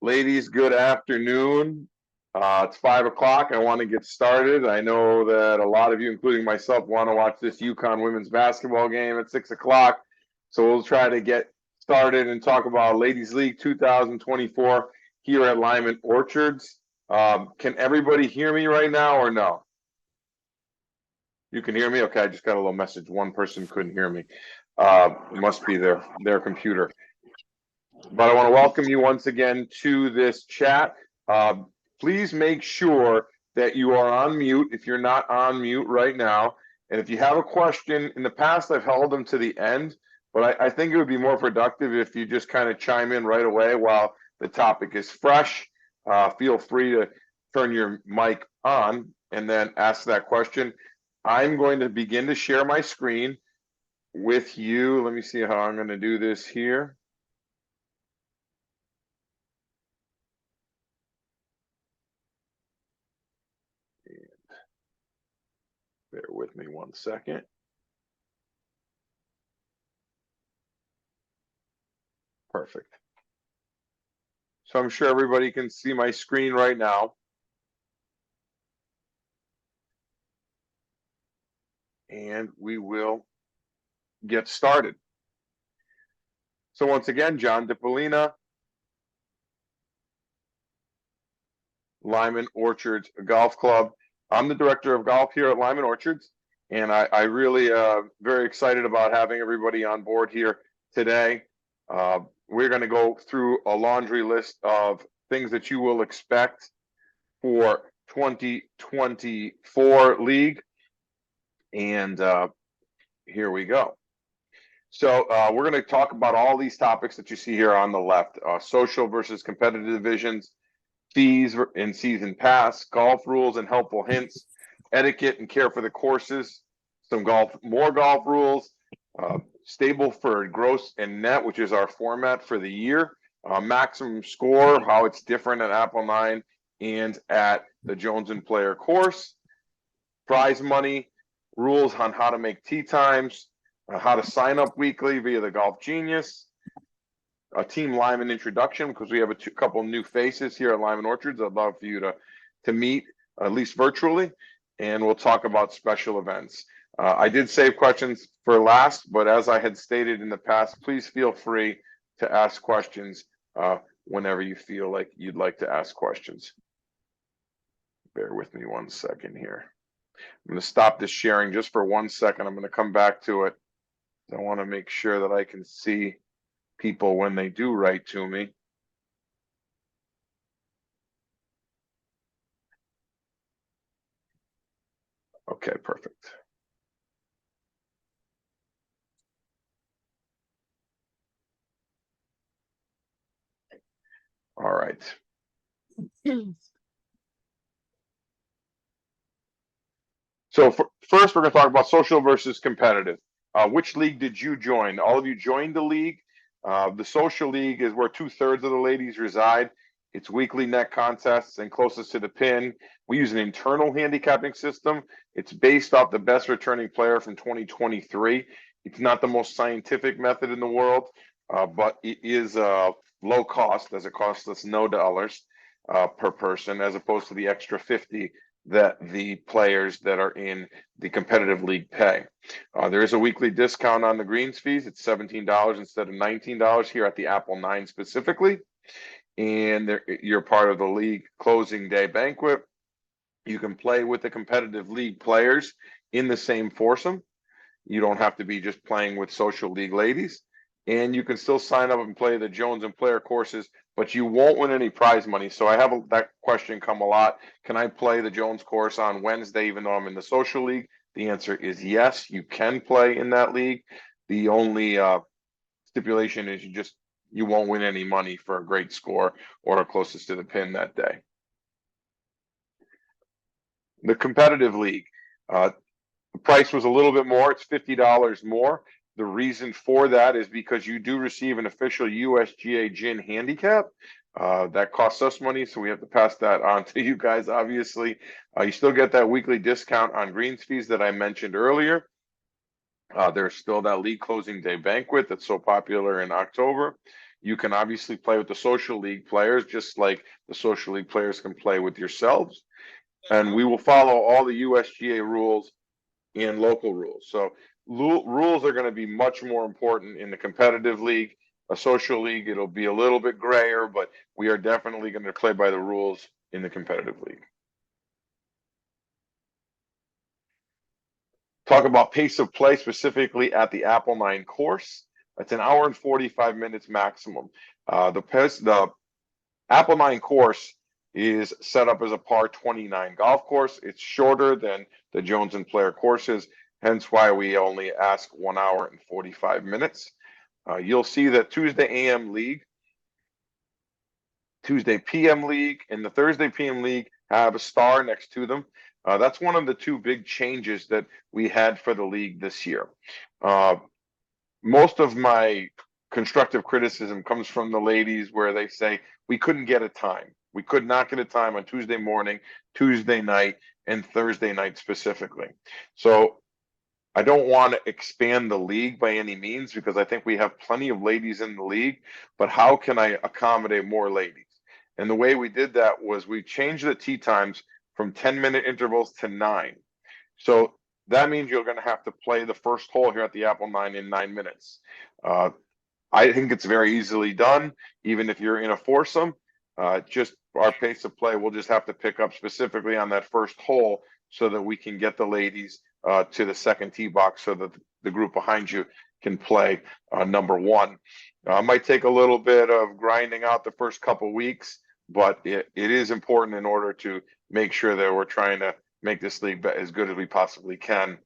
Ladies, good afternoon. It's 5 o'clock. I want to get started. I know that a lot of you, including myself, want to watch this UConn women's basketball game at 6 o'clock. So we'll try to get started and talk about Ladies League 2024 here at Lyman Orchards. Can everybody hear me right now or no? You can hear me? Okay, I just got a little message. One person couldn't hear me. It must be their computer. But I want to welcome you once again to this chat. Please make sure that you are on mute if you're not on mute right now. And if you have a question, in the past I've held them to the end, but I think it would be more productive if you just kind of chime in right away while the topic is fresh. Feel free to turn your mic on and then ask that question. I'm going to begin to share my screen with you. Let me see how I'm going to do this here. Bear with me 1 second. Perfect. So I'm sure everybody can see my screen right now. And we will get started. So once again, John Dipollina, Lyman Orchards Golf Club. I'm the director of golf here at Lyman Orchards, and I really very excited about having everybody on board here today. We're going to go through a laundry list of things that you will expect for 2024 league, and here we go. So we're going to talk about all these topics that you see here on the left: social versus competitive divisions, fees and season pass, golf rules and helpful hints, etiquette and care for the courses, more golf rules, Stableford gross and net, which is our format for the year, maximum score, how it's different at Apple 9 and at the Jones and Player course, prize money, rules on how to make tee times, how to sign up weekly via the Golf Genius, a Team Lyman introduction, because we have a couple new faces here at Lyman Orchards. I'd love for you to meet, at least virtually, and we'll talk about special events. I did save questions for last, but as I had stated in the past, please feel free to ask questions whenever you feel like you'd like to ask questions. Bear with me 1 second here. I'm going to stop this sharing just for 1 second. I'm going to come back to it. I want to make sure that I can see people when they do write to me. Okay, perfect. All right. So first, we're going to talk about social versus competitive. Which league did you join? All of you joined the league. The social league is where 2/3 of the ladies reside. It's weekly net contests and closest to the pin. We use an internal handicapping system. It's based off the best returning player from 2023. It's not the most scientific method in the world, but it is low cost, as it costs us no dollars per person, as opposed to the extra 50 that the players that are in the competitive league pay. There is a weekly discount on the greens fees. It's $17 instead of $19 here at the Apple 9 specifically. And you're part of the league closing day banquet. You can play with the competitive league players in the same foursome. You don't have to be just playing with social league ladies. And you can still sign up and play the Jones and Player courses, but you won't win any prize money. So I have that question come a lot. Can I play the Jones course on Wednesday even though I'm in the social league? The answer is yes, you can play in that league. The only stipulation is you won't win any money for a great score or closest to the pin that day. The competitive league, the price was a little bit more. It's $50 more. The reason for that is because you do receive an official USGA GIN handicap. That costs us money, so we have to pass that on to you guys, obviously. You still get that weekly discount on greens fees that I mentioned earlier. There's still that league closing day banquet that's so popular in October. You can obviously play with the social league players, just like the social league players can play with yourselves. And we will follow all the USGA rules and local rules. So rules are going to be much more important in the competitive league. A social league, it'll be a little bit grayer, but we are definitely going to play by the rules in the competitive league. Talk about pace of play specifically at the Apple 9 course. It's an hour and 45 minutes maximum. The Apple 9 course is set up as a par 29 golf course. It's shorter than the Jones and Player courses, hence why we only ask 1 hour and 45 minutes. You'll see that Tuesday AM League, Tuesday PM League, and the Thursday PM League have a star next to them. That's one of the two big changes that we had for the league this year. Most of my constructive criticism comes from the ladies where they say we couldn't get a time. We could not get a time on Tuesday morning, Tuesday night, and Thursday night specifically. So I don't want to expand the league by any means because I think we have plenty of ladies in the league, but how can I accommodate more ladies? And the way we did that was we changed the tee times from 10-minute intervals to 9. So that means you're going to have to play the first hole here at the Apple 9 in 9 minutes. I think it's very easily done, even if you're in a foursome. Just our pace of play, we'll just have to pick up specifically on that first hole so that we can get the ladies to the second tee box so that the group behind you can play number one. Might take a little bit of grinding out the first couple weeks, but it is important in order to make sure that we're trying to make this league as good as we possibly can.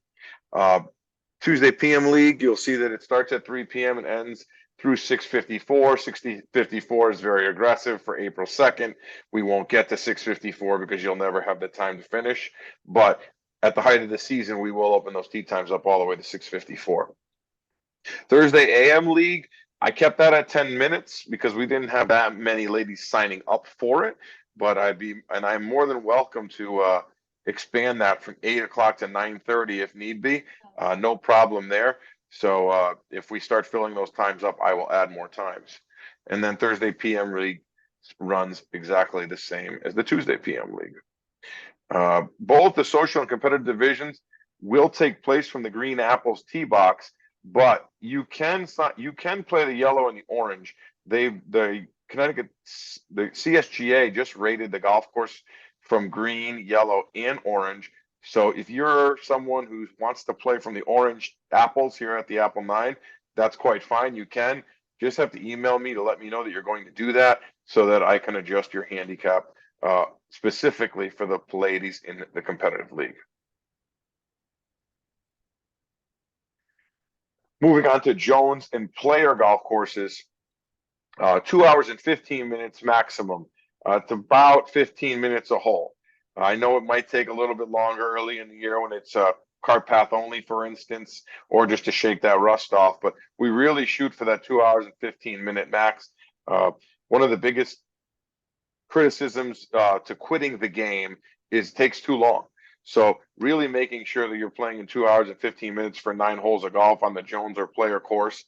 Tuesday PM League, you'll see that it starts at 3 p.m. and ends through 6:54. 6:54 is very aggressive for April 2nd. We won't get to 6:54 because you'll never have the time to finish. But at the height of the season, we will open those tee times up all the way to 6:54. Thursday AM League, I kept that at 10 minutes because we didn't have that many ladies signing up for it. But I'm more than welcome to expand that from 8 o'clock to 9:30 if need be. No problem there. So if we start filling those times up, I will add more times. And then Thursday PM League runs exactly the same as the Tuesday PM League. Both the social and competitive divisions will take place from the Green Apples tee box, but you can play the yellow and the orange. The CSGA just rated the golf course from green, yellow, and orange. So if you're someone who wants to play from the orange apples here at the Apple 9, that's quite fine. You can just have to email me to let me know that you're going to do that so that I can adjust your handicap specifically for the ladies in the competitive league. Moving on to Jones and Player golf courses, 2 hours and 15 minutes maximum. It's about 15 minutes a hole. I know it might take a little bit longer early in the year when it's cart path only, for instance, or just to shake that rust off. But we really shoot for that 2 hours and 15-minute max. One of the biggest criticisms to quitting the game is it takes too long. So really making sure that you're playing in 2 hours and 15 minutes for 9 holes of golf on the Jones or Player course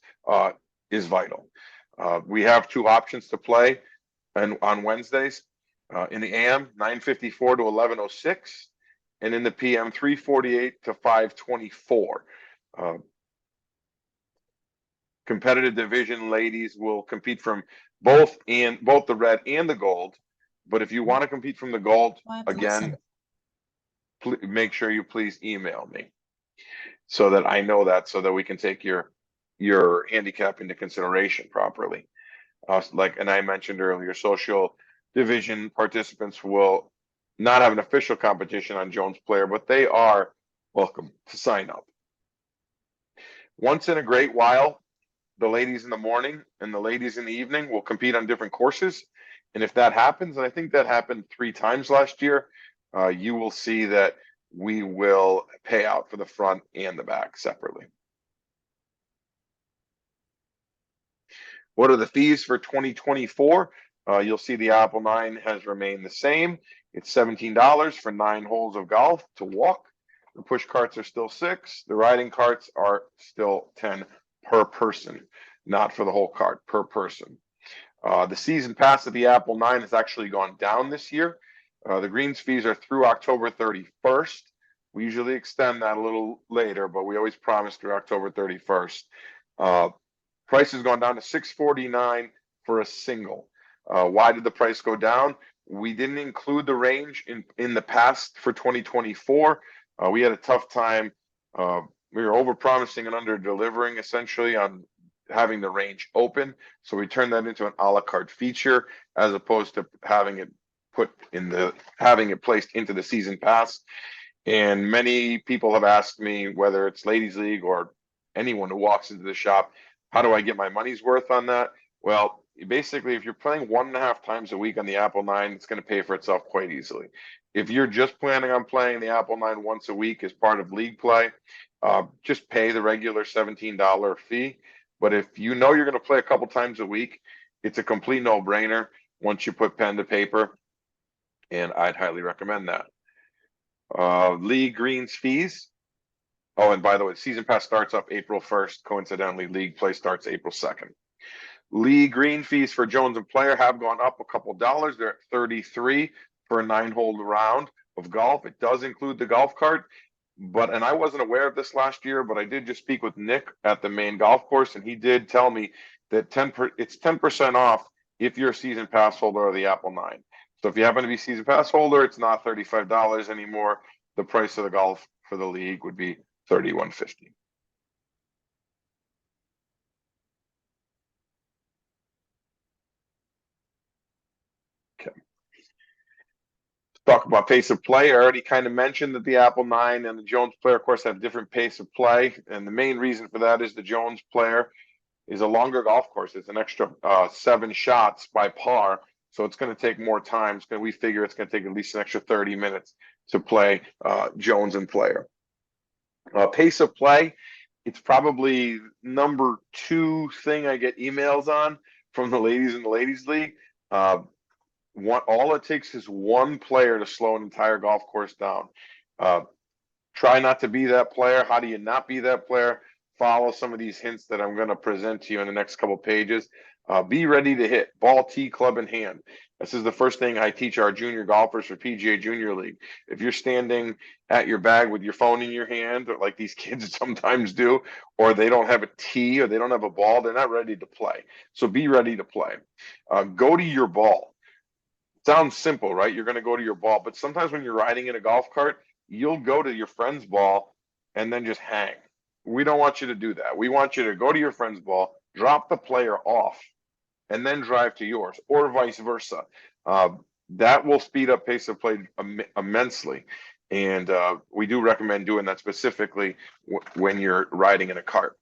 is vital. We have 2 options to play and on Wednesdays. In the AM, 9:54 to 11:06, and in the PM, 3:48 to 5:24. Competitive division ladies will compete from both the red and the gold. But if you want to compete from the gold, again, make sure you please email me so that I know that, so that we can take your handicap into consideration properly. And I mentioned earlier, social division participants will not have an official competition on Jones Player, but they are welcome to sign up. Once in a great while, the ladies in the morning and the ladies in the evening will compete on different courses. And if that happens, and I think that happened 3 times last year, you will see that we will pay out for the front and the back separately. What are the fees for 2024? You'll see the Apple 9 has remained the same. It's $17 for 9 holes of golf to walk. The push carts are still $6. The riding carts are still $10 per person, not for the whole cart, per person. The season pass at the Apple 9 has actually gone down this year. The greens fees are through October 31st. We usually extend that a little later, but we always promise through October 31st. Price has gone down to $649 for a single. Why did the price go down? We didn't include the range in the past for 2024. We had a tough time. We were over promising and under delivering essentially on having the range open. So we turned that into an a la carte feature as opposed to having it placed into the season pass. And many people have asked me, whether it's Ladies League or anyone who walks into the shop, how do I get my money's worth on that? Well, basically, if you're playing 1.5 times a week on the Apple 9, it's going to pay for itself quite easily. If you're just planning on playing the Apple 9 once a week as part of league play, just pay the regular $17 fee. But if you know you're going to play a couple times a week, it's a complete no-brainer once you put pen to paper, and I'd highly recommend that. League greens fees. Oh, and by the way, season pass starts up April 1st. Coincidentally, league play starts April 2nd. League green fees for Jones and Player have gone up a couple dollars. They're at $33 for a 9-hole round of golf. It does include the golf cart, and I wasn't aware of this last year, but I did just speak with Nick at the main golf course, and he did tell me that it's 10% off if you're a season pass holder of the Apple 9. So if you happen to be season pass holder, it's not $35 anymore. The price of the golf for the league would be $31.50. Okay. Talk about pace of play. I already kind of mentioned that the Apple 9 and the Jones Player, of course, have different pace of play. And the main reason for that is the Jones Player is a longer golf course. It's an extra 7 shots by par. So it's going to take more time. We figure it's going to take at least an extra 30 minutes to play Jones and Player. Pace of play, it's probably number 2 thing I get emails on from the ladies in the Ladies League. All it takes is one player to slow an entire golf course down. Try not to be that player. How do you not be that player? Follow some of these hints that I'm going to present to you in the next couple pages. Be ready to hit. Ball, tee, club in hand. This is the first thing I teach our junior golfers for PGA Junior League. If you're standing at your bag with your phone in your hand, like these kids sometimes do, or they don't have a tee or they don't have a ball, they're not ready to play. So be ready to play. Go to your ball. Sounds simple, right? You're going to go to your ball, but sometimes when you're riding in a golf cart, you'll go to your friend's ball and then just hang. We don't want you to do that. We want you to go to your friend's ball, drop the player off, and then drive to yours, or vice versa. That will speed up pace of play immensely. And we do recommend doing that specifically when you're riding in a cart.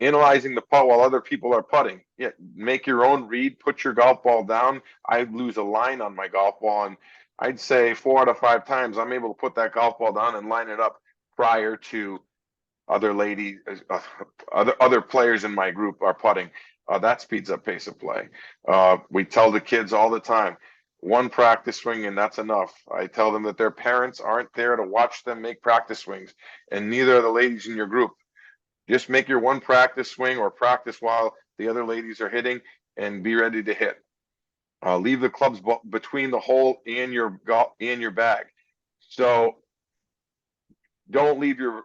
Analyzing the putt while other people are putting. Yeah, make your own read, put your golf ball down. I lose a line on my golf ball, and I'd say 4 out of 5 times I'm able to put that golf ball down and line it up prior to other ladies, other players in my group are putting. That speeds up pace of play. We tell the kids all the time, one practice swing and that's enough. I tell them that their parents aren't there to watch them make practice swings, and neither are the ladies in your group. Just make your one practice swing or practice while the other ladies are hitting and be ready to hit. Leave the clubs between the hole and your bag. So don't leave your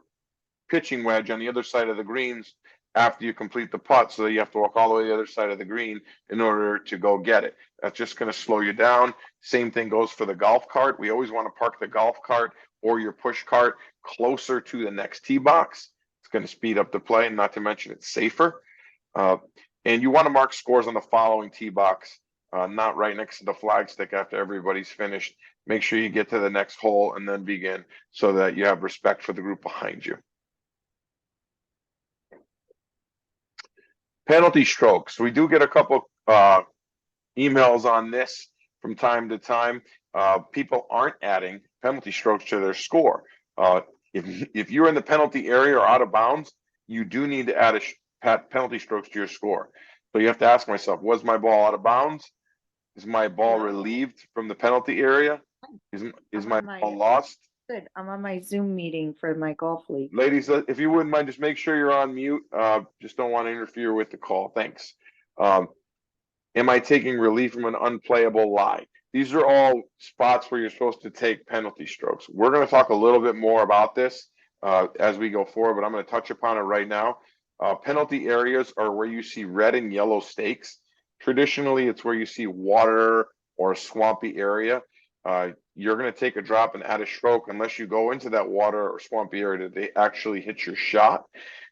pitching wedge on the other side of the greens after you complete the putt, so that you have to walk all the way to the other side of the green in order to go get it. That's just going to slow you down. Same thing goes for the golf cart. We always want to park the golf cart or your push cart closer to the next tee box. It's going to speed up the play, and not to mention it's safer. And you want to mark scores on the following tee box, not right next to the flagstick after everybody's finished. Make sure you get to the next hole and then begin, so that you have respect for the group behind you. Penalty strokes. We do get a couple emails on this from time to time. People aren't adding penalty strokes to their score. If you're in the penalty area or out of bounds, you do need to add penalty strokes to your score. So you have to ask myself, was my ball out of bounds? Is my ball relieved from the penalty area? Is my ball lost? Good. I'm on my Zoom meeting for my golf league. Ladies, if you wouldn't mind, just make sure you're on mute. Just don't want to interfere with the call. Thanks. Um, Am I taking relief from an unplayable lie? These are all spots where you're supposed to take penalty strokes. We're going to talk a little bit more about this as we go forward, but I'm going to touch upon it right now. Penalty areas are where you see red and yellow stakes. Traditionally, it's where you see water or a swampy area. You're going to take a drop and add a stroke unless you go into that water or swampy area that they actually hit your shot.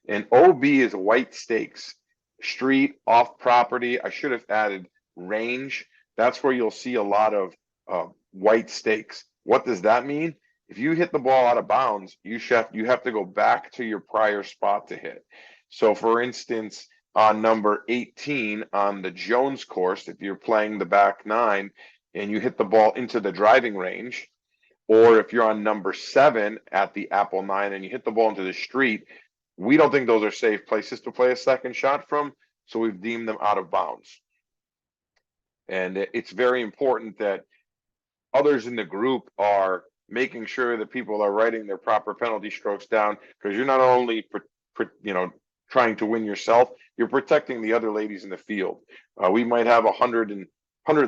And OB is white stakes, street, off property. I should have added range. That's where you'll see a lot of white stakes. What does that mean? If you hit the ball out of bounds, you have to go back to your prior spot to hit. So, for instance, on number 18 on the Jones course, if you're playing the back nine and you hit the ball into the driving range, or if you're on number 7 at the Apple 9 and you hit the ball into the street, we don't think those are safe places to play a second shot from, so we've deemed them out of bounds. And it's very important that others in the group are making sure that people are writing their proper penalty strokes down, because you're not only trying to win yourself, you're protecting the other ladies in the field. We might have 100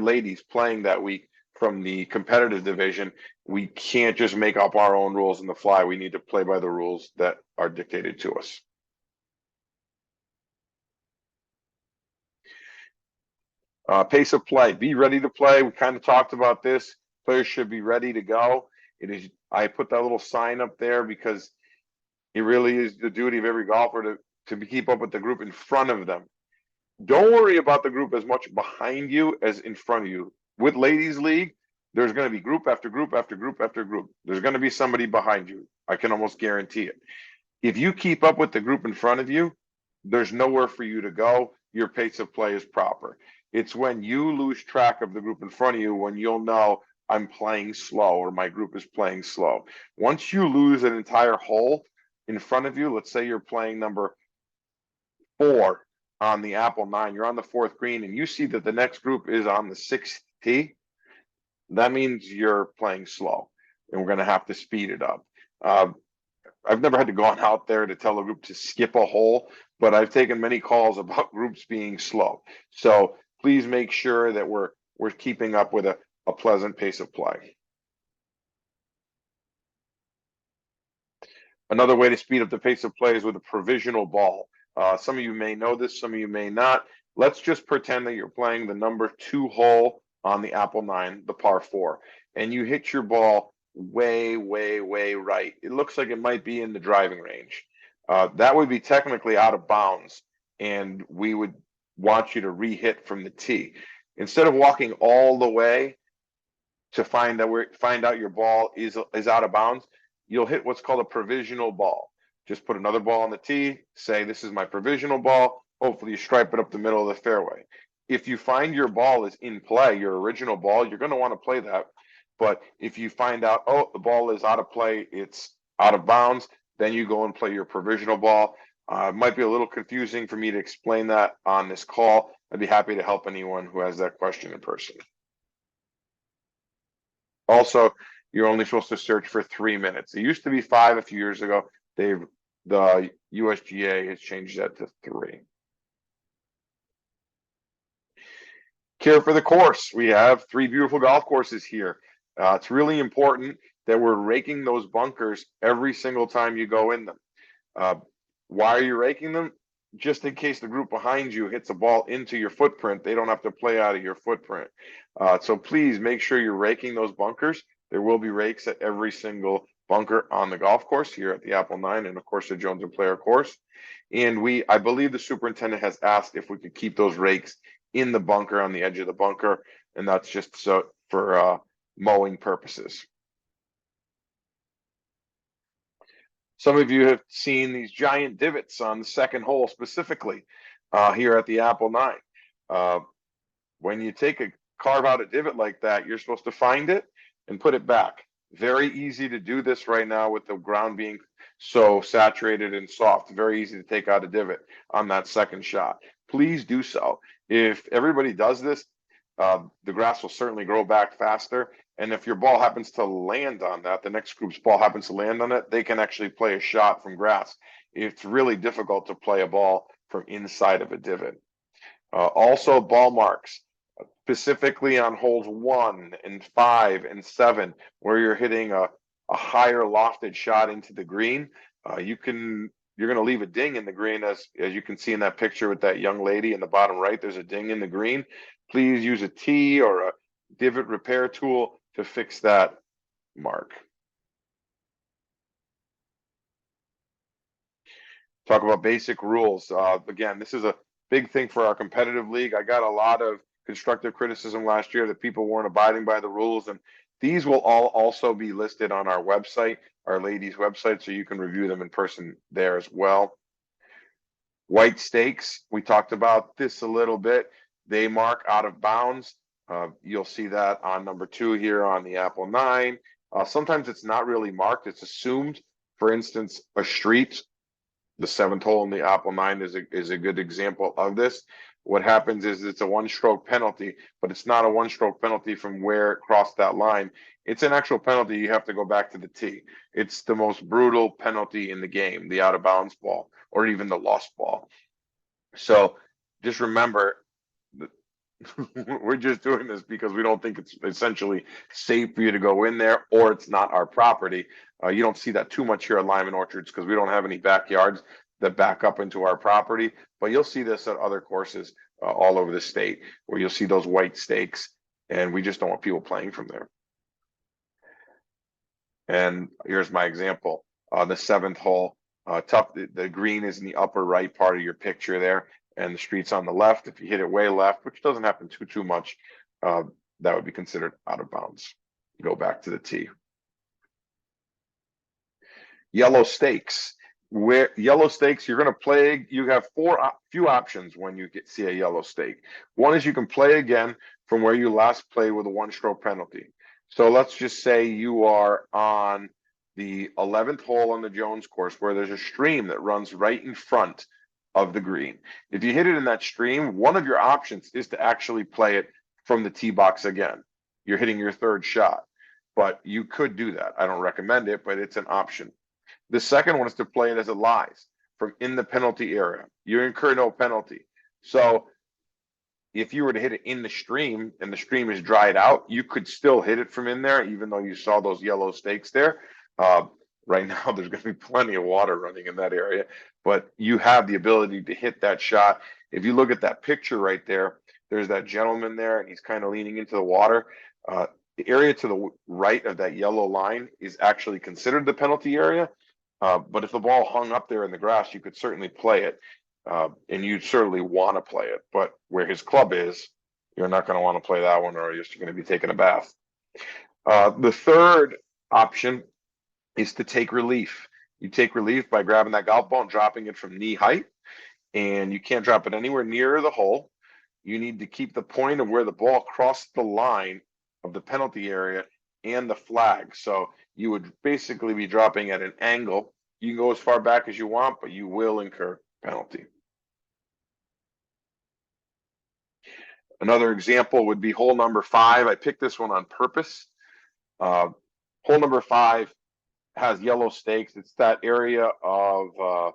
ladies playing that week from the competitive division. We can't just make up our own rules on the fly. We need to play by the rules that are dictated to us. Pace of play. Be ready to play. We kind of talked about this. Players should be ready to go. It is. I put that little sign up there because it really is the duty of every golfer to keep up with the group in front of them. Don't worry about the group as much behind you as in front of you. With Ladies League, there's going to be group after group after group after group. There's going to be somebody behind you. I can almost guarantee it. If you keep up with the group in front of you, there's nowhere for you to go. Your pace of play is proper. It's when you lose track of the group in front of you when you'll know I'm playing slow or my group is playing slow. Once you lose an entire hole in front of you, let's say you're playing number 4 on the Apple 9, you're on the 4th green, and you see that the next group is on the 6th tee, that means you're playing slow, and we're going to have to speed it up. I've never had to go out there to tell a group to skip a hole, but I've taken many calls about groups being slow. So please make sure that we're keeping up with a pleasant pace of play. Another way to speed up the pace of play is with a provisional ball. Some of you may know this, some of you may not. Let's just pretend that you're playing the number 2 hole on the Apple 9, the par 4, and you hit your ball way, way, way right. It looks like it might be in the driving range. That would be technically out of bounds, and we would want you to re-hit from the tee. Instead of walking all the way to find out your ball is out of bounds, you'll hit what's called a provisional ball. Just put another ball on the tee, say this is my provisional ball. Hopefully you stripe it up the middle of the fairway. If you find your ball is in play, your original ball, you're going to want to play that. But if you find out, oh, the ball is out of play, it's out of bounds, then you go and play your provisional ball. It might be a little confusing for me to explain that on this call. I'd be happy to help anyone who has that question in person. Also, you're only supposed to search for 3 minutes. It used to be 5 a few years ago. The USGA has changed that to 3. Care for the course. We have 3 beautiful golf courses here. It's really important that we're raking those bunkers every single time you go in them. Why are you raking them? Just in case the group behind you hits a ball into your footprint, they don't have to play out of your footprint. So please make sure you're raking those bunkers. There will be rakes at every single bunker on the golf course here at the Apple 9 and, of course, the Jones and Player course. And I believe the superintendent has asked if we could keep those rakes in the bunker on the edge of the bunker, and that's just so for mowing purposes. Some of you have seen these giant divots on the 2nd hole specifically here at the Apple 9. When you carve out a divot like that, you're supposed to find it and put it back. Very easy to do this right now with the ground being so saturated and soft. Very easy to take out a divot on that 2nd shot. Please do so. If everybody does this, the grass will certainly grow back faster, And if your ball happens to land on that, the next group's ball happens to land on it, they can actually play a shot from grass. It's really difficult to play a ball from inside of a divot. Also, ball marks, specifically on holes 1 and 5 and 7, where you're hitting a higher lofted shot into the green. You're going to leave a ding in the green, as you can see in that picture with that young lady in the bottom right. There's a ding in the green. Please use a tee or a divot repair tool to fix that mark. Talk about basic rules. Again, this is a big thing for our competitive league. I got a lot of constructive criticism last year that people weren't abiding by the rules, and these will all also be listed on our website, our ladies' website, so you can review them in person there as well. White stakes, we talked about this a little bit. They mark out of bounds. You'll see that on number 2 here on the Apple 9. Sometimes it's not really marked, it's assumed. For instance, a street, the 7th hole in the Apple 9 is a good example of this. What happens is it's a 1-stroke penalty, but it's not a 1-stroke penalty from where it crossed that line. It's an actual penalty. You have to go back to the tee. It's the most brutal penalty in the game, the out of bounds ball, or even the lost ball. So just remember, we're just doing this because we don't think it's essentially safe for you to go in there, or it's not our property. You don't see that too much here at Lyman Orchards because we don't have any backyards that back up into our property, but you'll see this at other courses all over the state where you'll see those white stakes, and we just don't want people playing from there. And here's my example. The 7th hole, the green is in the upper right part of your picture there, and the street's on the left. If you hit it way left, which doesn't happen too much, that would be considered out of bounds. Go back to the tee. Yellow stakes. Where yellow stakes, you're going to play. You have few options when you see a yellow stake. One is you can play again from where you last played with a 1-stroke penalty. So let's just say you are on the 11th hole on the Jones course where there's a stream that runs right in front of the green. If you hit it in that stream, one of your options is to actually play it from the tee box again. You're hitting your 3rd shot, but you could do that. I don't recommend it, but it's an option. The second one is to play it as it lies from in the penalty area. You incur no penalty. So if you were to hit it in the stream and the stream is dried out, you could still hit it from in there, even though you saw those yellow stakes there. Right now, there's going to be plenty of water running in that area, but you have the ability to hit that shot. If you look at that picture right there, there's that gentleman there, and he's kind of leaning into the water. The area to the right of that yellow line is actually considered the penalty area. But if the ball hung up there in the grass, you could certainly play it, and you'd certainly want to play it. But where his club is, you're not going to want to play that one, or you're just going to be taking a bath. The third option is to take relief. You take relief by grabbing that golf ball and dropping it from knee height, and you can't drop it anywhere near the hole. You need to keep the point of where the ball crossed the line of the penalty area and the flag. So you would basically be dropping at an angle. You can go as far back as you want, but you will incur penalty. Another example would be hole number 5. I picked this one on purpose. Hole number 5 has yellow stakes. It's that area of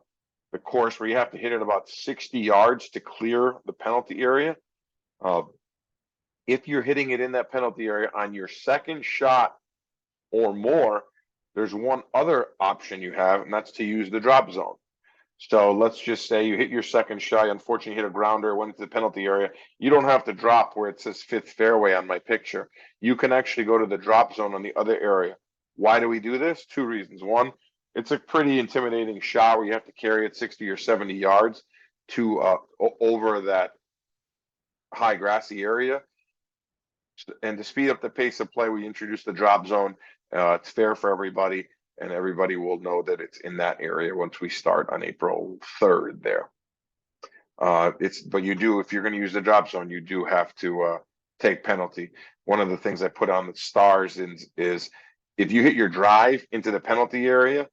the course where you have to hit it about 60 yards to clear the penalty area. If you're hitting it in that penalty area on your 2nd shot or more, there's one other option you have, and that's to use the drop zone. So let's just say you hit your 2nd shot, unfortunately hit a grounder, went into the penalty area. You don't have to drop where it says 5th fairway on my picture. You can actually go to the drop zone on the other area. Why do we do this? 2 reasons. One, it's a pretty intimidating shot where you have to carry it 60 or 70 yards to over that high grassy area. And to speed up the pace of play, we introduce the drop zone. It's fair for everybody, and everybody will know that it's in that area once we start on April 3rd there. But you do, if you're going to use the drop zone, you do have to take penalty. One of the things I put on the stars is if you hit your drive into the penalty area,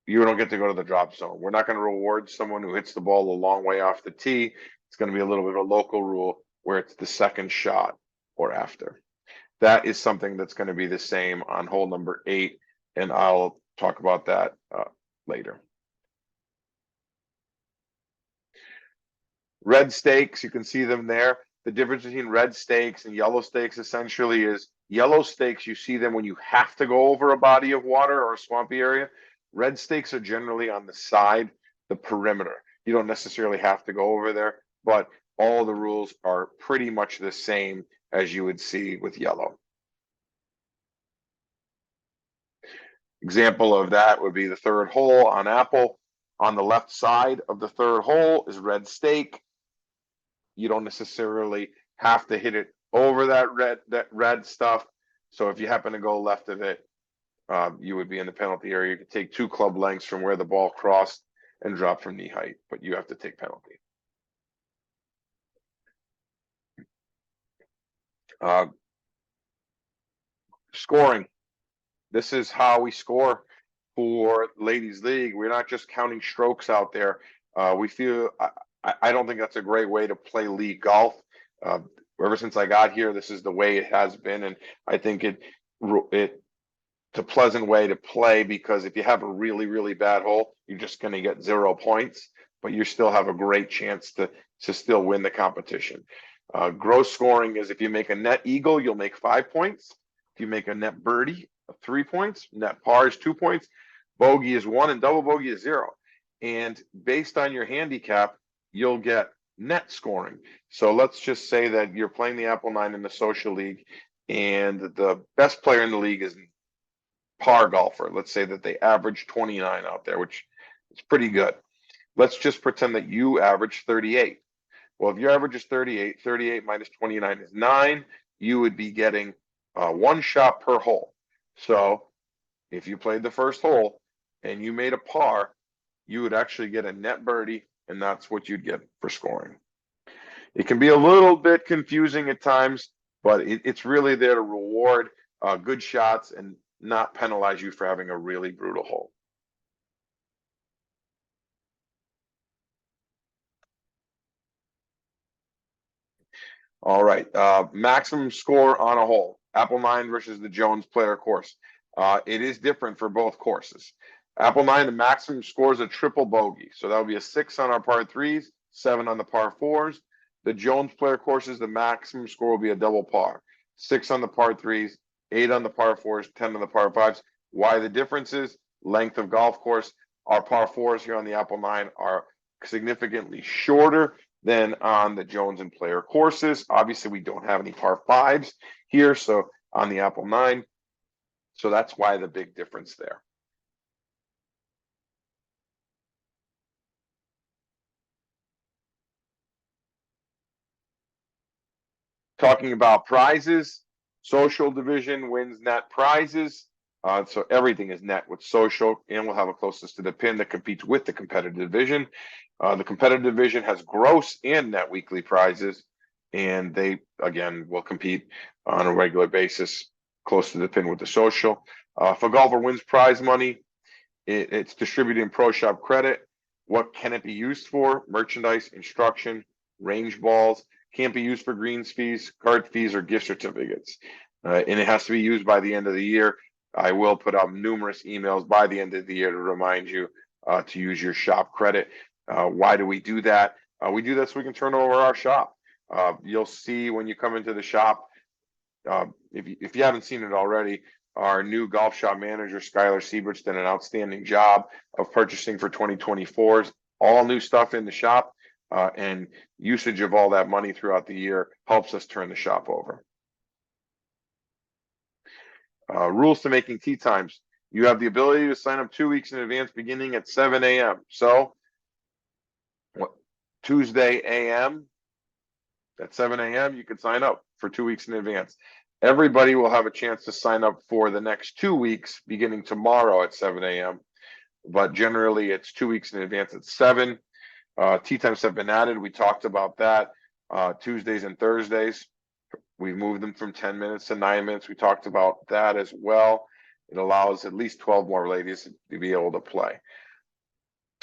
you don't get to go to the drop zone. We're not going to reward someone who hits the ball a long way off the tee. It's going to be a little bit of a local rule where it's the 2nd shot or after. that is something that's going to be the same on hole number 8, and I'll talk about that later. Red stakes, you can see them there. The difference between red stakes and yellow stakes essentially is yellow stakes, you see them when you have to go over a body of water or a swampy area. Red stakes are generally on the side, the perimeter. You don't necessarily have to go over there, but all the rules are pretty much the same as you would see with yellow. Example of that would be the third hole on Apple. On the left side of the third hole is red stake. You don't necessarily have to hit it over that red stuff. So if you happen to go left of it, you would be in the penalty area. You could take 2 club lengths from where the ball crossed and drop from knee height, but you have to take penalty. Scoring. This is how we score for Ladies League. We're not just counting strokes out there. We feel I don't think that's a great way to play league golf. Ever since I got here, this is the way it has been, and I think it's a pleasant way to play, because if you have a really bad hole, you're just going to get 0 points, but you still have a great chance to still win the competition. Gross scoring is if you make a net eagle, you'll make 5 points. If you make a net birdie, 3 points. Net par is 2 points. Bogey is 1, and double bogey is 0. And based on your handicap, you'll get net scoring. So let's just say that you're playing the Apple 9 in the social league, and the best player in the league is par golfer. Let's say that they average 29 out there, which is pretty good. Let's just pretend that you average 38. Well, if your average is 38, 38 minus 29 is 9. You would be getting 1 shot per hole. So if you played the first hole and you made a par, you would actually get a net birdie, and that's what you'd get for scoring. It can be a little bit confusing at times, but it's really there to reward good shots and not penalize you for having a really brutal hole. All right, maximum score on a hole. Apple 9 versus the Jones Player course. It is different for both courses. Apple 9, the maximum score is a triple bogey. So that would be a 6 on our par 3s, 7 on the par 4s. The Jones Player courses, the maximum score will be a double par. 6 on the par 3s, 8 on the par 4s, 10 on the par 5s. Why the difference is length of golf course. Our par 4s here on the Apple 9 are significantly shorter than on the Jones and Player courses. Obviously, we don't have any par 5s here, so on the Apple 9. So that's why the big difference there. Talking about prizes, social division wins net prizes. So everything is net with social, and we'll have a closest to the pin that competes with the competitive division. The competitive division has gross and net weekly prizes, and they, again, will compete on a regular basis close to the pin with the social. If a golfer wins prize money, it's distributed in Pro Shop credit. What can it be used for? Merchandise, instruction, range balls. Can't be used for greens fees, card fees, or gift certificates. And it has to be used by the end of the year. I will put out numerous emails by the end of the year to remind you to use your shop credit. Why do we do that? We do that so we can turn over our shop. You'll see when you come into the shop, if you haven't seen it already, our new golf shop manager, Skylar Siebert's done an outstanding job of purchasing for 2024s. All new stuff in the shop. And usage of all that money throughout the year helps us turn the shop over. Rules to making tee times. You have the ability to sign up 2 weeks in advance beginning at 7 a.m. So Tuesday a.m. at 7 a.m. you can sign up for 2 weeks in advance. Everybody will have a chance to sign up for the next 2 weeks beginning tomorrow at 7 a.m. But generally it's 2 weeks in advance at 7. Tee times have been added. We talked about that. Tuesdays and Thursdays, we moved them from 10 minutes to 9 minutes. We talked about that as well. It allows at least 12 more ladies to be able to play.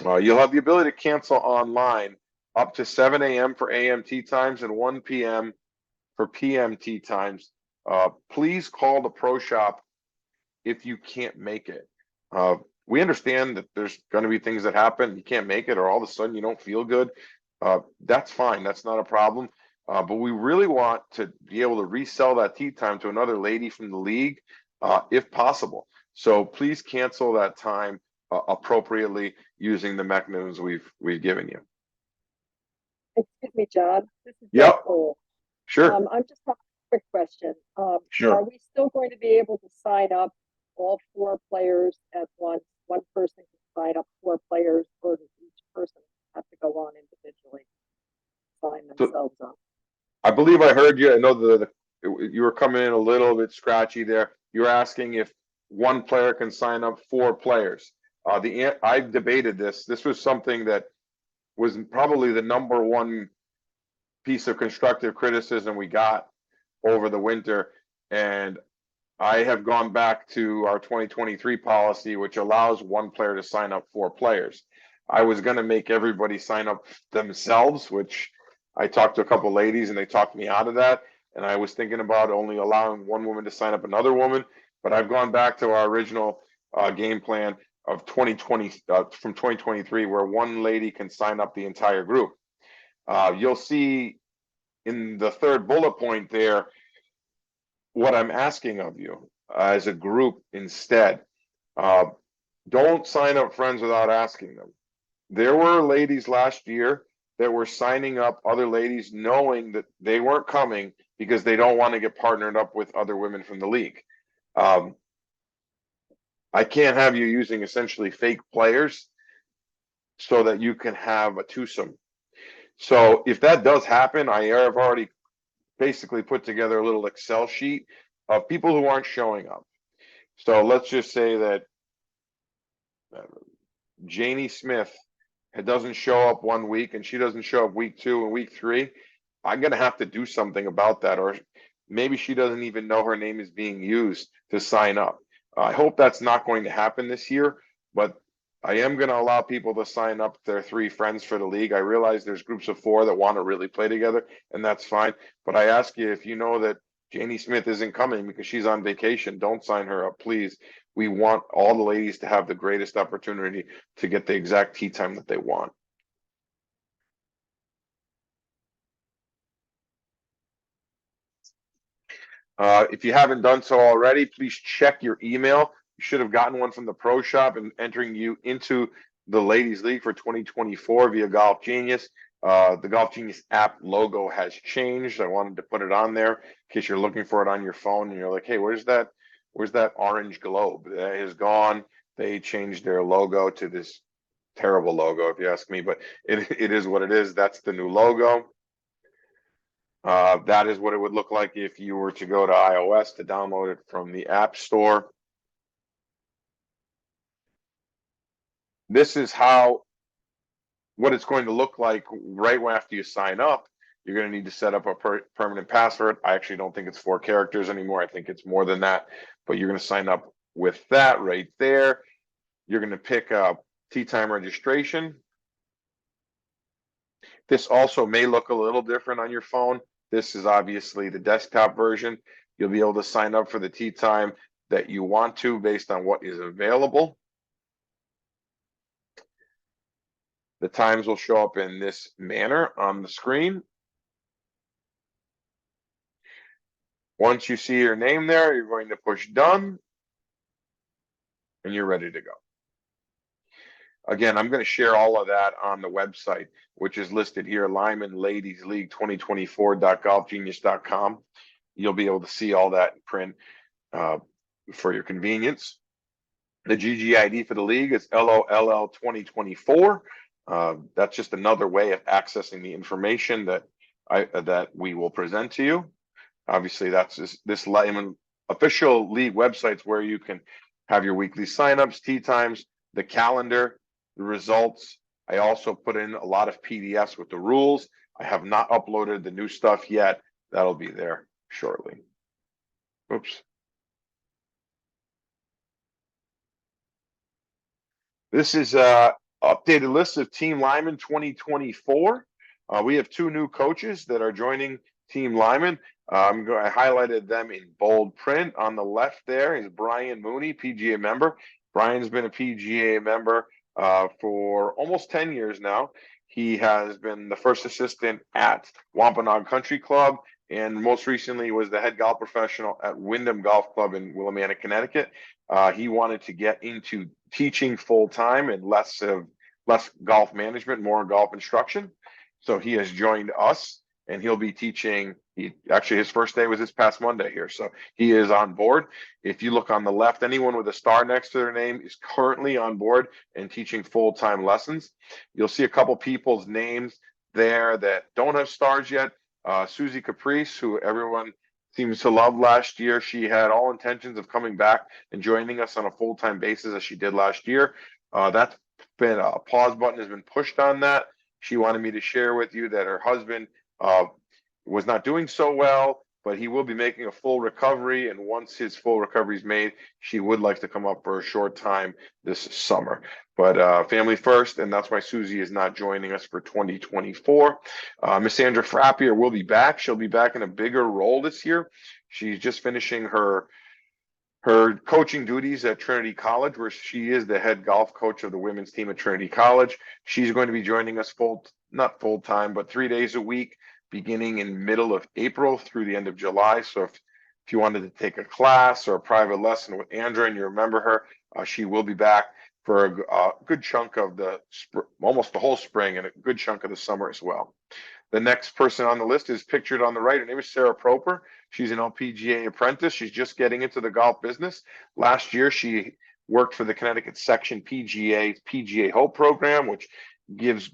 You'll have the ability to cancel online up to 7 a.m. for AM tee times and 1 p.m. for PM tee times please call the pro shop if you can't make it. We understand that there's going to be things that happen. You can't make it, or all of a sudden you don't feel good. That's fine. That's not a problem. But we really want to be able to resell that tee time to another lady from the league, if possible. So please cancel that time appropriately using the mechanisms we've given you. Excuse me, John. This is Yep. Beth Cole. Sure. I'm just have a quick question. Sure. Are we still going to be able to sign up all 4 players at once? One person can sign up 4 players, or does each person have to go on individually, sign themselves up? I believe I heard you. I know you were coming in a little bit scratchy there. You're asking if one player can sign up 4 players. I've debated this. This was something that was probably the #1 piece of constructive criticism we got over the winter, and I have gone back to our 2023 policy, which allows one player to sign up 4 players. I was going to make everybody sign up themselves, which I talked to a couple ladies and they talked me out of that. And I was thinking about only allowing one woman to sign up another woman, but I've gone back to our original game plan of 2020 from 2023, where one lady can sign up the entire group. You'll see in the 3rd bullet point there what I'm asking of you as a group instead. Don't sign up friends without asking them. There were ladies last year that were signing up other ladies knowing that they weren't coming because they don't want to get partnered up with other women from the league. I can't have you using essentially fake players so that you can have a twosome. So if that does happen, I have already basically put together a little Excel sheet of people who aren't showing up. So let's just say that Janie Smith doesn't show up 1 week and she doesn't show up week 2 and week 3. I'm going to have to do something about that, or maybe she doesn't even know her name is being used to sign up. I hope that's not going to happen this year, but I am going to allow people to sign up their 3 friends for the league. I realize there's groups of 4 that want to really play together, and that's fine. But I ask you, if you know that Janie Smith isn't coming because she's on vacation, don't sign her up, please. We want all the ladies to have the greatest opportunity to get the exact tee time that they want. If you haven't done so already, please check your email. You should have gotten one from the pro shop and entering you into the ladies league for 2024 via Golf Genius. The Golf Genius app logo has changed. I wanted to put it on there in case you're looking for it on your phone and you're like, hey, where's that orange globe? That is gone. They changed their logo to this terrible logo, if you ask me, but it is what it is. That's the new logo. That is what it would look like if you were to go to iOS to download it from the App Store. This is what it's going to look like right after you sign up. You're going to need to set up a permanent password. I actually don't think it's 4 characters anymore. I think it's more than that, but you're going to sign up with that right there. You're going to pick up tee time registration. This also may look a little different on your phone. This is obviously the desktop version. You'll be able to sign up for the tee time that you want to based on what is available. The times will show up in this manner on the screen. Once you see your name there, you're going to push done and you're ready to go. Again, I'm going to share all of that on the website, which is listed here, Lyman Ladies League 2024.golfgenius.com. You'll be able to see all that in print for your convenience. The GGID for the league is LOLL 2024. That's just another way of accessing the information that we will present to you. Obviously, that's this Lyman official league websites where you can have your weekly signups, tee times, the calendar, the results. I also put in a lot of PDFs with the rules. I have not uploaded the new stuff yet. That'll be there shortly. Oops. This is a updated list of Team Lyman 2024. We have 2 new coaches that are joining Team Lyman. I highlighted them in bold print. On the left there is Brian Mooney, PGA member. Brian's been a PGA member for almost 10 years now. He has been the first assistant at Wampanoag Country Club, and most recently was the head golf professional at Wyndham Golf Club in Willimantic, Connecticut. He wanted to get into teaching full time and less golf management, more golf instruction. So he has joined us, and he'll be teaching. His first day was this past Monday here, so he is on board. If you look on the left, anyone with a star next to their name is currently on board and teaching full-time lessons. You'll see a couple people's names there that don't have stars yet. Susie Caprice, who everyone seems to love last year, she had all intentions of coming back and joining us on a full-time basis as she did last year. That's been a pause button has been pushed on that. She wanted me to share with you that her husband was not doing so well, but he will be making a full recovery. And once his full recovery is made, she would like to come up for a short time this summer. But family first, and that's why Susie is not joining us for 2024. Miss Sandra Frappier will be back. She'll be back in a bigger role this year. She's just finishing her coaching duties at Trinity College, where she is the head golf coach of the women's team at Trinity College. She's going to be joining us not full time, but 3 days a week, beginning in middle of April through the end of July. So if you wanted to take a class or a private lesson with Andrea and you remember her, she will be back for a good chunk of almost the whole spring and a good chunk of the summer as well. The next person on the list is pictured on the right. Her name is Sarah Proper. She's an LPGA apprentice. She's just getting into the golf business. Last year, she worked for the Connecticut Section PGA Hope program, which gives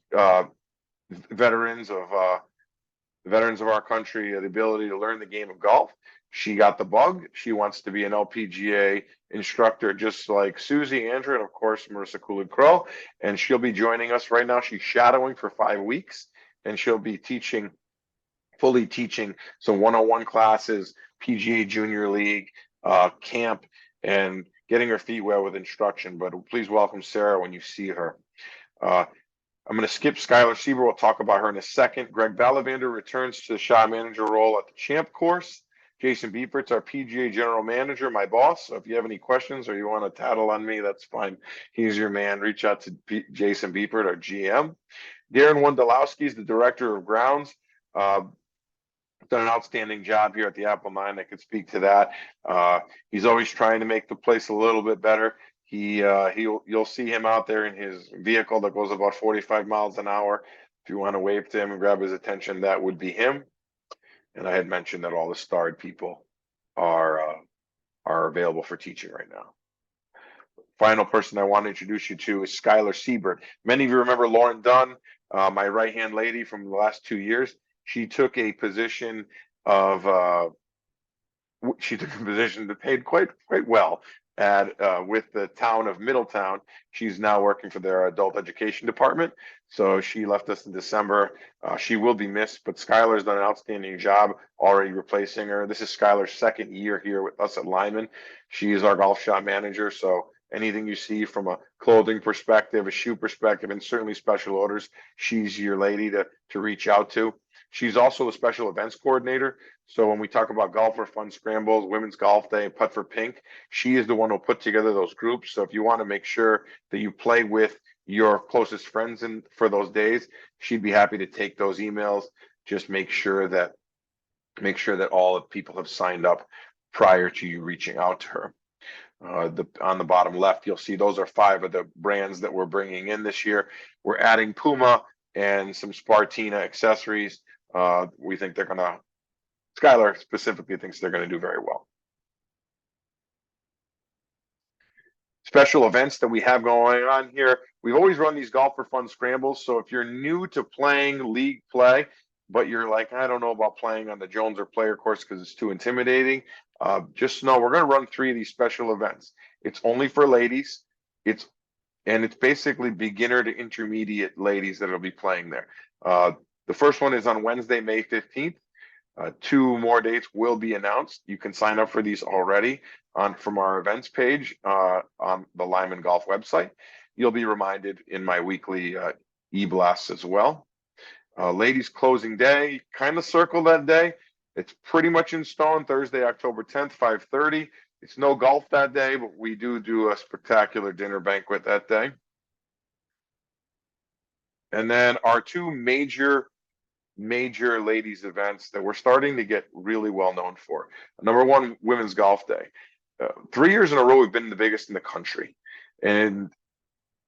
veterans of our country the ability to learn the game of golf. She got the bug. She wants to be an LPGA instructor, just like Susie, Andrea, and of course, Marissa Coolidge-Crow. And she'll be joining us right now. She's shadowing for 5 weeks, and she'll be fully teaching some one-on-one classes, PGA Junior League, camp, and getting her feet wet with instruction. But please welcome Sarah when you see her. I'm going to skip Skylar Sieber. We'll talk about her in a second. Greg Ballavander returns to the shot manager role at the Champ course. Jason Biepert's our PGA general manager, my boss. So if you have any questions or you want to tattle on me, that's fine. He's your man. Reach out to Jason Biepert, our GM. Darren Wondolowski is the director of grounds. Done an outstanding job here at the Apple 9. I could speak to that. He's always trying to make the place a little bit better. You'll see him out there in his vehicle that goes about 45 miles an hour. If you want to wave to him and grab his attention, that would be him. And I had mentioned that all the starred people are available for teaching right now. Final person I want to introduce you to is Skylar Siebert. Many of you remember Lauren Dunn, my right-hand lady from the last 2 years. She took a position that paid quite well with the town of Middletown. She's now working for their adult education department. So she left us in December. She will be missed, but Skylar's done an outstanding job already replacing her. This is Skylar's second year here with us at Lyman. She is our golf shop manager. So anything you see from a clothing perspective, a shoe perspective, and certainly special orders, she's your lady to reach out to. She's also a special events coordinator. So when we talk about golfer fun scrambles, women's golf day, and putt for pink, she is the one who'll put together those groups. So if you want to make sure that you play with your closest friends for those days, she'd be happy to take those emails. Just make sure that all the people have signed up prior to you reaching out to her. On the bottom left, you'll see those are 5 of the brands that we're bringing in this year. We're adding Puma and some Spartina accessories. We think Skylar specifically thinks they're going to do very well. Special events that we have going on here. We've always run these golf for fun scrambles. So if you're new to playing league play, but you're like, I don't know about playing on the Jones or Player course because it's too intimidating, just know we're going to run 3 of these special events. It's only for ladies. It's basically beginner to intermediate ladies that will be playing there. The first one is on Wednesday, May 15th. 2 more dates will be announced. You can sign up for these already from our events page on the Lyman Golf website. You'll be reminded in my weekly e-blasts as well. Ladies closing day, kind of circle that day. It's pretty much in stone. Thursday, October 10th, 5:30. It's no golf that day, but we do a spectacular dinner banquet that day. And then our two major ladies events that we're starting to get really well known for. Number one, Women's Golf Day. 3 years in a row, we've been the biggest in the country. And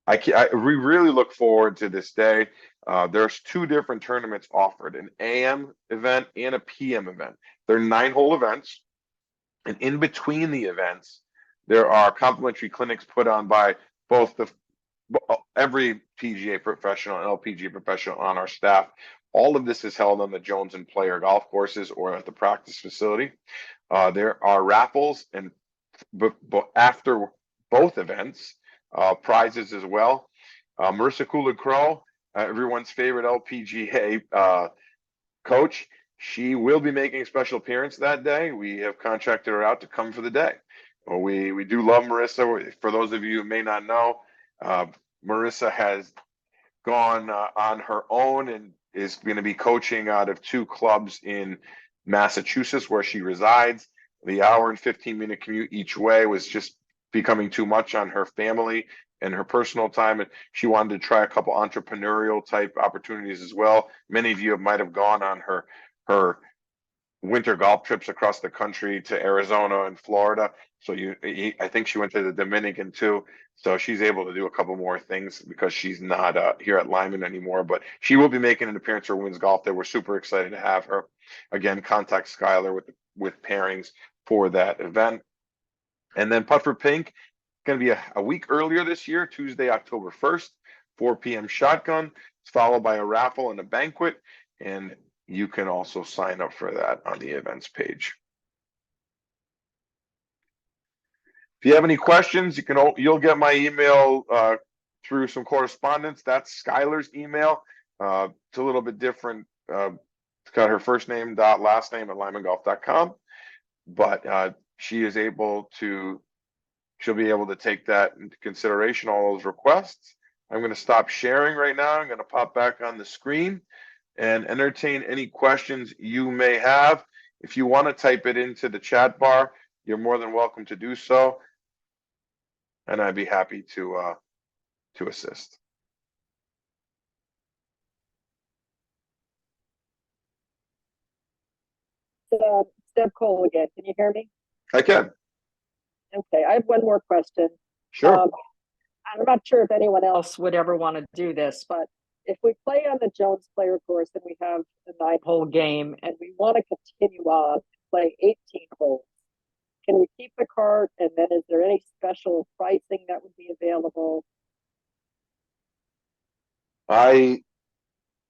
we really look forward to this day. There's two different tournaments offered, an AM event and a PM event. They're 9-hole events. And in between the events, there are complimentary clinics put on by both every PGA professional and LPGA professional on our staff. All of this is held on the Jones and Player golf courses or at the practice facility. There are raffles and after both events, prizes as well. Marissa Kula-Crow, everyone's favorite LPGA coach, she will be making a special appearance that day. We have contracted her out to come for the day. Well, we do love Marissa. For those of you who may not know, Marissa has gone on her own and is going to be coaching out of 2 clubs in Massachusetts where she resides. The hour and 15-minute commute each way was just becoming too much on her family and her personal time, and she wanted to try a couple entrepreneurial type opportunities as well. Many of you might have gone on her winter golf trips across the country to Arizona and Florida. So I think she went to the Dominican too. So she's able to do a couple more things because she's not here at Lyman anymore. But she will be making an appearance for Women's Golf Day. We're super excited to have her. Again, contact Skylar with pairings for that event. And then Putt for Pink, going to be a week earlier this year, Tuesday, October 1st, 4 p.m. shotgun. It's followed by a raffle and a banquet. And you can also sign up for that on the events page. If you have any questions, you'll get my email through some correspondence. That's Skylar's email. It's a little bit different. It's got her first name dot last name at lymangolf.com, but she'll be able to take that into consideration, all those requests. I'm going to stop sharing right now. I'm going to pop back on the screen and entertain any questions you may have. If you want to type it into the chat bar, you're more than welcome to do so, and I'd be happy to assist. Deb Cole again. Can you hear me? I can. Okay, I have one more question. Sure. I'm not sure if anyone else would ever want to do this, but if we play on the Jones Player course and we have a 9-hole game and we want to continue on, play 18 holes, can we keep the cart? And then is there any special pricing that would be available?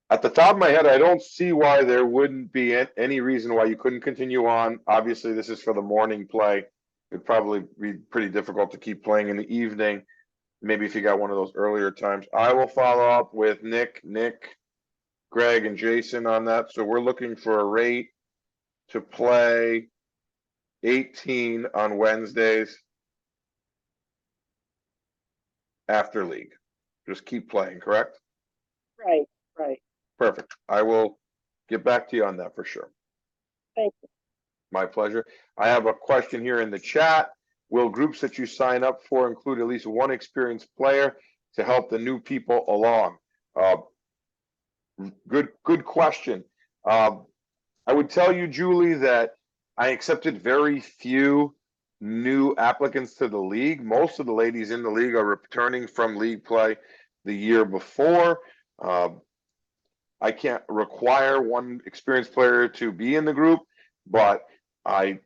At the top of my head, I don't see why there wouldn't be any reason why you couldn't continue on. Obviously, this is for the morning play. It'd probably be pretty difficult to keep playing in the evening. Maybe if you got one of those earlier times. I will follow up with Nick, Greg, and Jason on that. So we're looking for a rate to play 18 on Wednesdays after league. Just keep playing, correct? Right. Perfect. I will get back to you on that for sure. Thank you. My pleasure. I have a question here in the chat. Will groups that you sign up for include at least one experienced player to help the new people along? Good question. I would tell you, Julie, that I accepted very few new applicants to the league. Most of the ladies in the league are returning from league play the year before. I can't require one experienced player to be in the group, but I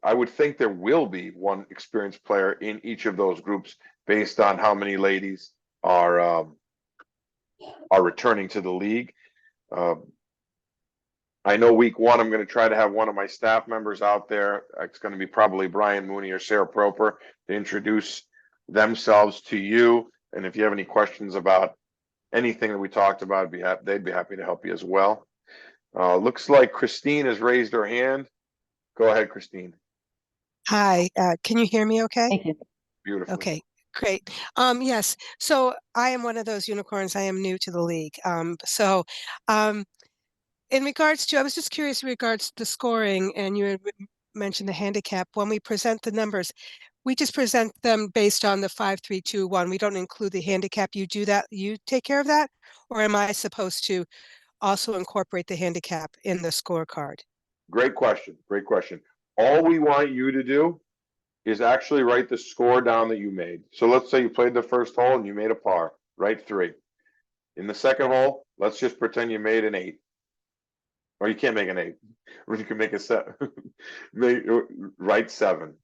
would think there will be one experienced player in each of those groups based on how many ladies are returning to the league. I know week 1, I'm going to try to have one of my staff members out there. It's going to be probably Brian Mooney or Sarah Proper to introduce themselves to you. And if you have any questions about anything that we talked about, they'd be happy to help you as well. Looks like Christine has raised her hand. Go ahead, Christine. Hi, can you hear me okay? Thank you. Beautiful. Okay, great. Yes, so I am one of those unicorns. I am new to the league. in regards to, I was just curious in regards to the scoring, and you had mentioned the handicap. When we present the numbers, we just present them based on the 5, 3, 2, 1. We don't include the handicap. You do that, you take care of that? Or am I supposed to also incorporate the handicap in the scorecard? Great question. Great question. All we want you to do is actually write the score down that you made. So let's say you played the first hole and you made a par, write 3. In the second hole, let's just pretend you made an 8. Or you can't make an 8. Or you can make a 7. Write 7.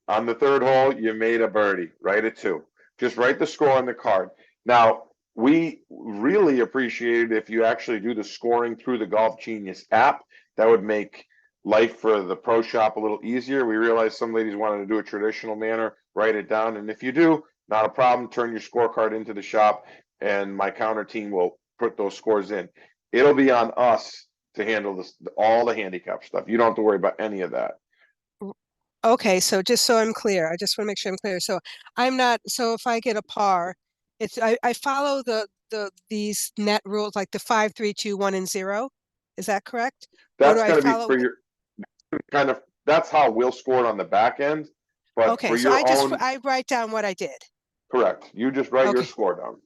On the third hole, you made a birdie, write a 2. Just write the score on the card. Now, we really appreciate it if you actually do the scoring through the Golf Genius app. That would make life for the pro shop a little easier. We realize some ladies wanted to do a traditional manner, write it down. And if you do, not a problem, turn your scorecard into the shop and my counter team will put those scores in. It'll be on us to handle this, all the handicap stuff. You don't have to worry about any of that. Okay, so just so I'm clear, I just want to make sure I'm clear. So I'm not, so if I get a par, it's I follow these net rules like the 5, 3, 2, 1, and 0. Is that correct? Or do That's I going to be follow? for your kind of, that's how we'll score it on the back end. But Okay, for so your own, I write down what I did. correct. You just write your Okay, score down.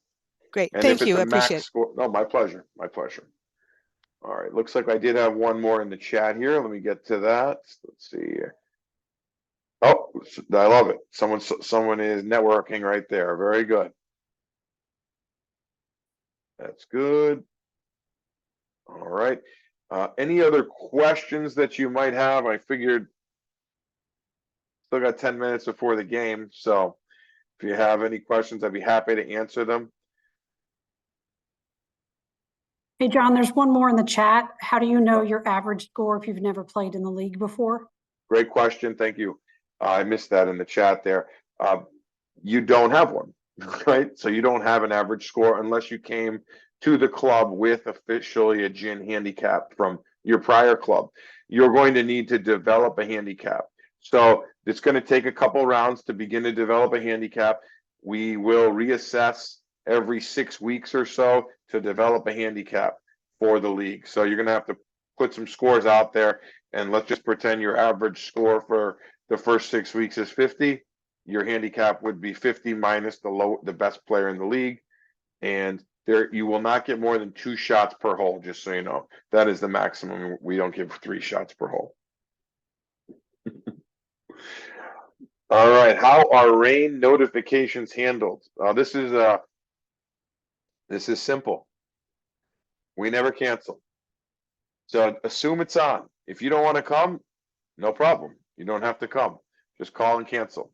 great. And if Thank it's you. a I max appreciate it. score, no, my pleasure. My pleasure. All right. Looks like I did have one more in the chat here. Let me get to that. Let's see here. Oh, I love it. Someone is networking right there. Very good. That's good. All right. Any other questions that you might have? I figured still got 10 minutes before the game. So if you have any questions, I'd be happy to answer them. Hey, John, there's one more in the chat. How do you know your average score if you've never played in the league before? Great question. Thank you. I missed that in the chat there. You don't have one, right? So you don't have an average score unless you came to the club with officially a GIN handicap from your prior club. You're going to need to develop a handicap. So it's going to take a couple rounds to begin to develop a handicap. We will reassess every 6 weeks or so to develop a handicap for the league. So you're going to have to put some scores out there, and let's just pretend your average score for the first 6 weeks is 50. Your handicap would be 50 minus the best player in the league, and there you will not get more than 2 shots per hole. Just so you know, that is the maximum. We don't give 3 shots per hole. All right, how are rain notifications handled? This is simple. We never cancel. So assume it's on. If you don't want to come, no problem. You don't have to come. Just call and cancel.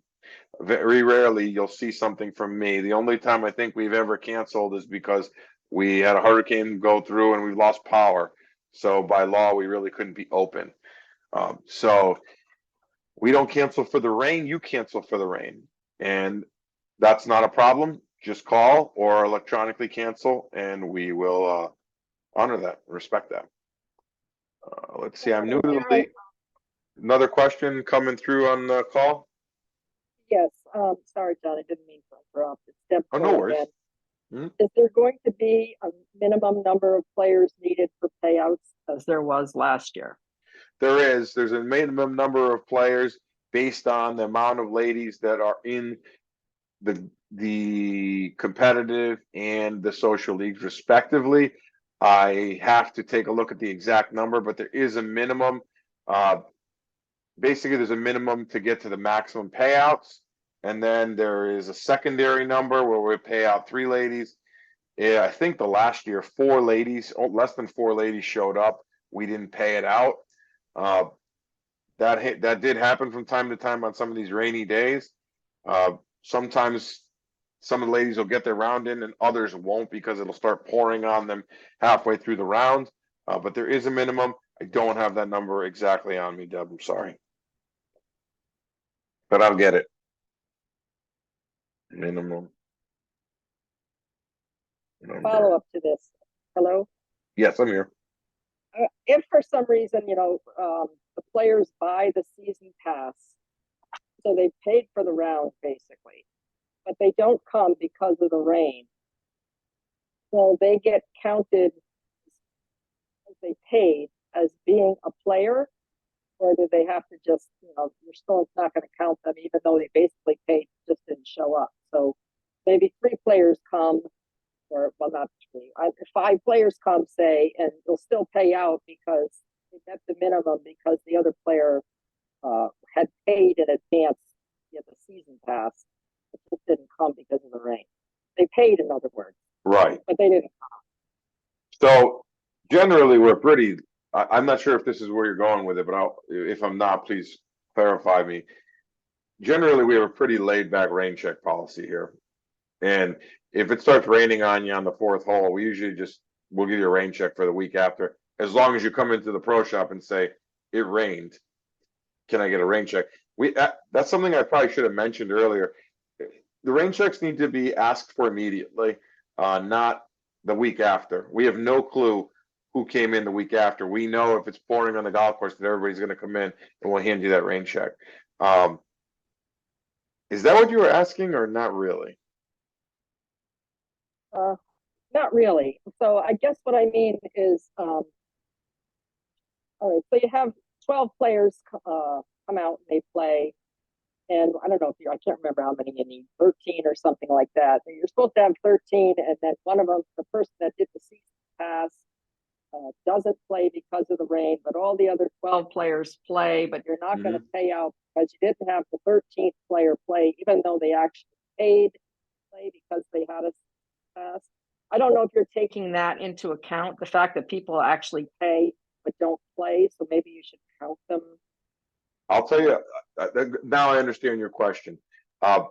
Very rarely you'll see something from me. The only time I think we've ever canceled is because we had a hurricane go through and we lost power. So by law, we really couldn't be open. So we don't cancel for the rain. You cancel for the rain. And that's not a problem. Just call or electronically cancel and we will honor that, respect that. Let's see, I'm new to the league. Another question coming through on the call? Yes, sorry, John, I didn't mean to interrupt. It's Deb Oh, no calling worries. in. Is there going to be a minimum number of players needed for payouts as there was last year? There's a minimum number of players based on the amount of ladies that are in the competitive and the social leagues respectively. I have to take a look at the exact number, but there is a minimum. Basically, there's a minimum to get to the maximum payouts, and then there is a secondary number where we pay out 3 ladies. Yeah, I think the last year 4 ladies, less than 4 ladies showed up. We didn't pay it out. That did happen from time to time on some of these rainy days. Sometimes some of the ladies will get their round in and others won't because it'll start pouring on them halfway through the round. But there is a minimum. I don't have that number exactly on me, Deb. I'm sorry. But I'll get it. Minimum. Follow up to this. Hello? Yes, I'm here. If for some reason, the players buy the season pass, so they paid for the round basically, but they don't come because of the rain, so they get counted as they paid as being a player, or do they have to just, you're still not going to count them even though they basically paid, just didn't show up? So maybe 3 players come, or well, not 3, 5 players come, say, and they'll still pay out because they met the minimum because the other player had paid in advance the season pass, but just didn't come because of the rain. They paid, in other words, Right. but they didn't. So generally, we're pretty. I'm not sure if this is where you're going with it, but if I'm not, please clarify me. Generally, we have a pretty laid back rain check policy here. And if it starts raining on you on the 4th hole, we usually we'll give you a rain check for the week after. As long as you come into the pro shop and say, it rained, can I get a rain check? That's something I probably should have mentioned earlier. The rain checks need to be asked for immediately, not the week after. We have no clue who came in the week after. We know if it's pouring on the golf course that everybody's going to come in and we'll hand you that rain check. Is that what you were asking, or not really? Not really. So I guess what I mean is, all right, so you have 12 players come out and they play. And I don't know I can't remember how many you need, 13 or something like that. And you're supposed to have 13, and then one of them, the person that did the season pass, doesn't play because of the rain, but all the other 12 players play, but you're not going to pay out because you didn't have the 13th player play, even though they actually paid to play because they had a pass. I don't know if you're taking that into account, the fact that people actually pay but don't play, so maybe you should count them. I'll tell you, now I understand your question. The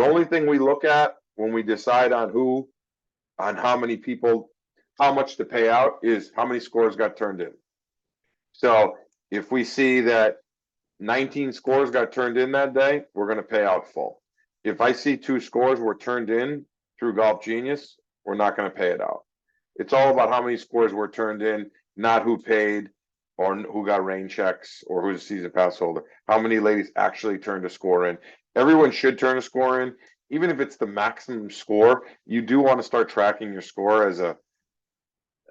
only thing we look at when we decide on how many people, how much to pay out, is how many scores got turned in. So if we see that 19 scores got turned in that day, we're going to pay out full. If I see 2 scores were turned in through Golf Genius, we're not going to pay it out. It's all about how many scores were turned in, not who paid or who got rain checks or who's a season pass holder. How many ladies actually turned a score in? Everyone should turn a score in, even if it's the maximum score. You do want to start tracking your score as a.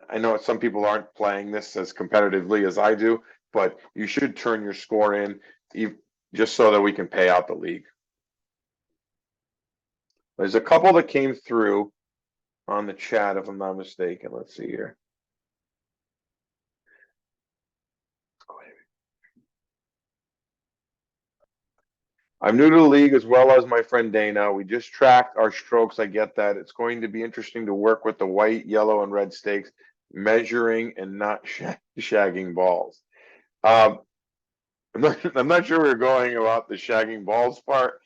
I know some people aren't playing this as competitively as I do, but you should turn your score in just so that we can pay out the league. There's a couple that came through on the chat, if I'm not mistaken. Let's see here. I'm new to the league as well as my friend Dana. We just tracked our strokes. I get that. It's going to be interesting to work with the white, yellow, and red stakes, measuring and not shagging balls. I'm not sure we're going about the shagging balls part.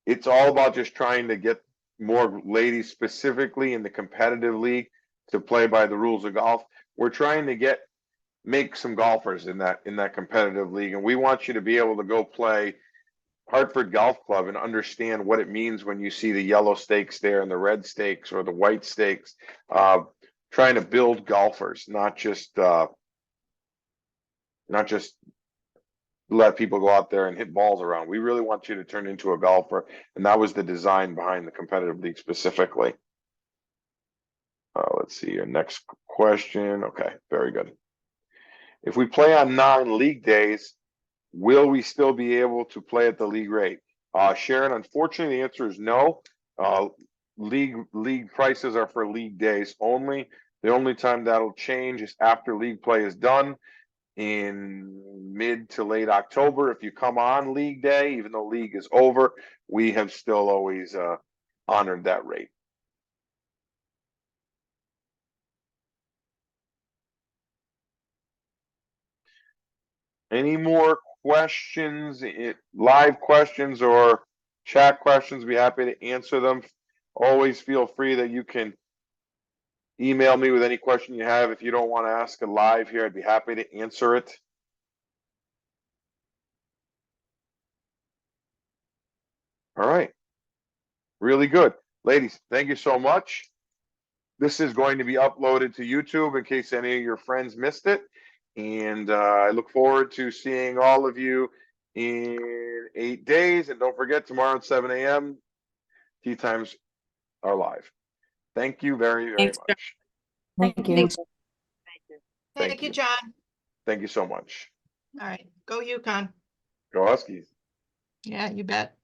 It's all about just trying to get more ladies specifically in the competitive league to play by the rules of golf. We're trying to make some golfers in that competitive league, and we want you to be able to go play Hartford Golf Club and understand what it means when you see the yellow stakes there and the red stakes or the white stakes. Trying to build golfers, not just let people go out there and hit balls around. We really want you to turn into a golfer, and that was the design behind the competitive league specifically. Let's see your next question. Okay, very good. If we play on non-league days, will we still be able to play at the league rate? Sharon, unfortunately, the answer is no. League prices are for league days only. The only time that'll change is after league play is done in mid to late October. If you come on league day, even though league is over, we have still always honored that rate. Any more questions, live questions or chat questions? Be happy to answer them. Always feel free that you can email me with any question you have. If you don't want to ask it live here, I'd be happy to answer it. All right. Really good. Ladies, thank you so much. This is going to be uploaded to YouTube in case any of your friends missed it. And I look forward to seeing all of you in 8 days. And don't forget, tomorrow at 7 a.m., Tee Times are live. Thank you very, very much. Thank you. Thanks. Thank you, John. Thank you so much. All right, go Yukon. Go Huskies. Yeah, you bet.